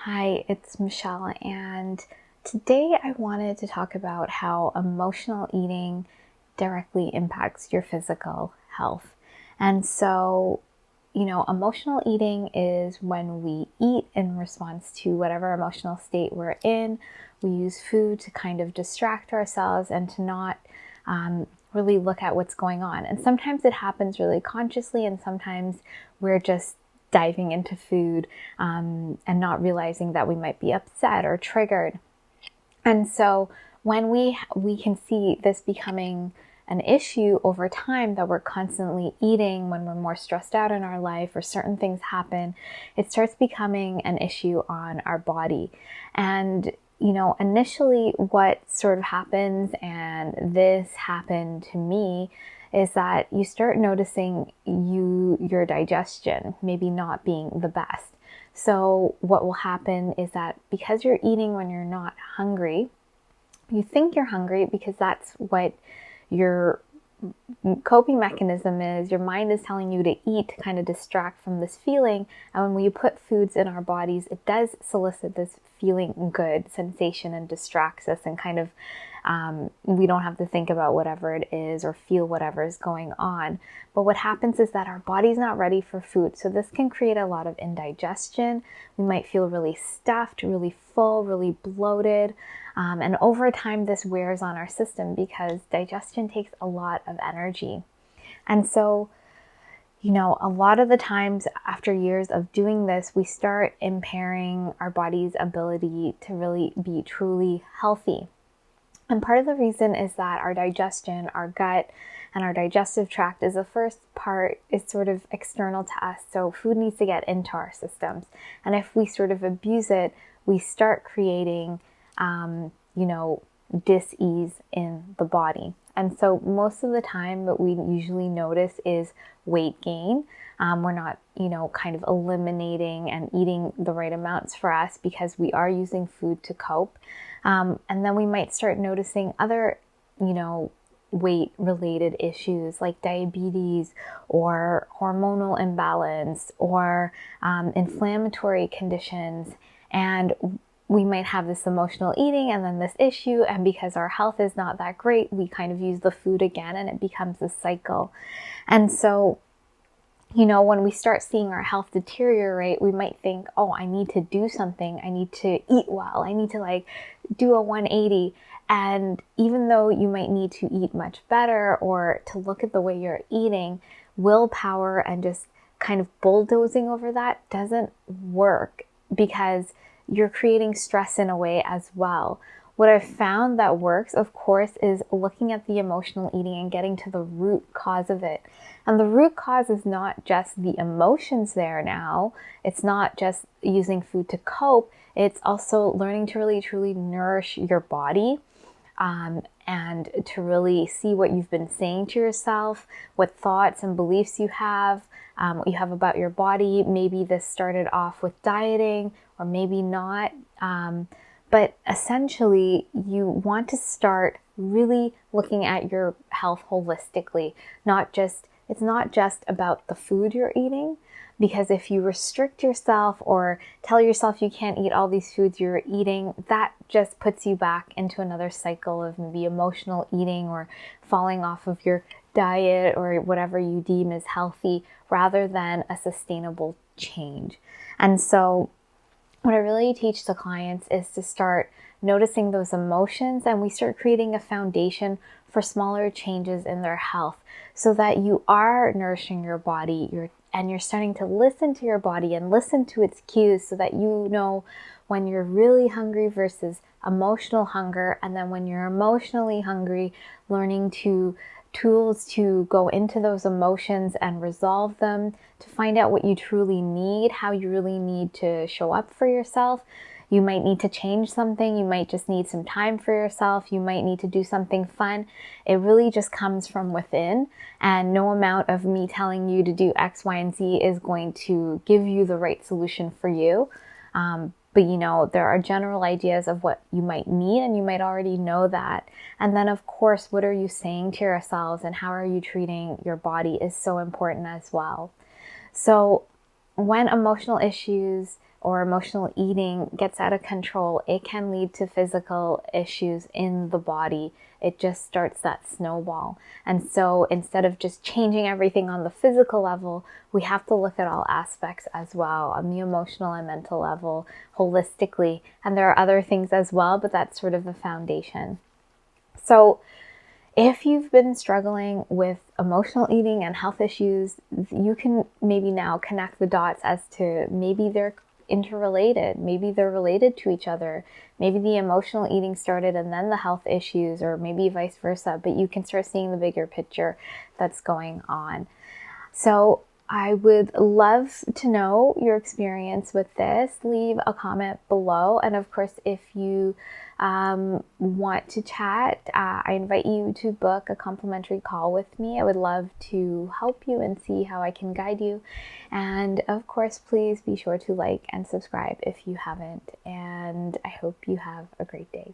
Hi, it's Michelle, and today I wanted to talk about how emotional eating directly impacts your physical health. And so, emotional eating is when we eat in response to whatever emotional state we're in. We use food to kind of distract ourselves and to not really look at what's going on. And sometimes it happens really consciously, and sometimes we're just diving into food and not realizing that we might be upset or triggered. And so when we can see this becoming an issue over time, that we're constantly eating when we're more stressed out in our life or certain things happen, it starts becoming an issue on our body. And initially what sort of happens, and this happened to me, is that you start noticing your digestion maybe not being the best. So what will happen is that because you're eating when you're not hungry, you think you're hungry because that's what your coping mechanism is. Your mind is telling you to eat to kind of distract from this feeling. And when you put foods in our bodies, it does solicit this feeling good sensation and distracts us, and kind of we don't have to think about whatever it is or feel whatever is going on. But what happens is that our body's not ready for food. So this can create a lot of indigestion. We might feel really stuffed, really full, really bloated. And over time, this wears on our system because digestion takes a lot of energy. And so, a lot of the times after years of doing this, we start impairing our body's ability to really be truly healthy. And part of the reason is that our digestion, our gut, and our digestive tract is the first part is sort of external to us. So food needs to get into our systems. And if we sort of abuse it, we start creating, dis-ease in the body. And so most of the time what we usually notice is weight gain. We're not, kind of eliminating and eating the right amounts for us because we are using food to cope. And then we might start noticing other, weight related issues like diabetes or hormonal imbalance or inflammatory conditions. And we might have this emotional eating and then this issue. And because our health is not that great, we kind of use the food again, and it becomes a cycle. And so, when we start seeing our health deteriorate, we might think, oh, I need to do something. I need to eat well. I need to do a 180. And even though you might need to eat much better or to look at the way you're eating, willpower and just kind of bulldozing over that doesn't work, because you're creating stress in a way as well. What I've found that works, of course, is looking at the emotional eating and getting to the root cause of it. And the root cause is not just the emotions there now. It's not just using food to cope. It's also learning to really, truly nourish your body, and to really see what you've been saying to yourself, what thoughts and beliefs you have, what you have about your body. Maybe this started off with dieting, or maybe not. But essentially, you want to start really looking at your health holistically. It's not just about the food you're eating, because if you restrict yourself or tell yourself you can't eat all these foods you're eating, that just puts you back into another cycle of maybe emotional eating or falling off of your diet or whatever you deem as healthy, rather than a sustainable change. And so what I really teach the clients is to start noticing those emotions, and we start creating a foundation for smaller changes in their health, so that you are nourishing your body, you're starting to listen to your body and listen to its cues, so that you know when you're really hungry versus emotional hunger. And then when you're emotionally hungry, learning tools to go into those emotions and resolve them, to find out what you truly need, how you really need to show up for yourself. You might need to change something. You might just need some time for yourself. You might need to do something fun. It really just comes from within, and no amount of me telling you to do X, Y, and Z is going to give you the right solution for you. But there are general ideas of what you might need, and you might already know that. And then, of course, what are you saying to yourselves and how are you treating your body is so important as well. So when emotional issues or emotional eating gets out of control, it can lead to physical issues in the body. It just starts that snowball. And so instead of just changing everything on the physical level, we have to look at all aspects as well, on the emotional and mental level, holistically. And there are other things as well, but that's sort of the foundation. So if you've been struggling with emotional eating and health issues, you can maybe now connect the dots as to maybe they're interrelated, maybe they're related to each other. Maybe the emotional eating started and then the health issues, or maybe vice versa, but you can start seeing the bigger picture that's going on. So I would love to know your experience with this. Leave a comment below. And of course, if you want to chat, I invite you to book a complimentary call with me. I would love to help you and see how I can guide you. And of course, please be sure to like and subscribe if you haven't. And I hope you have a great day.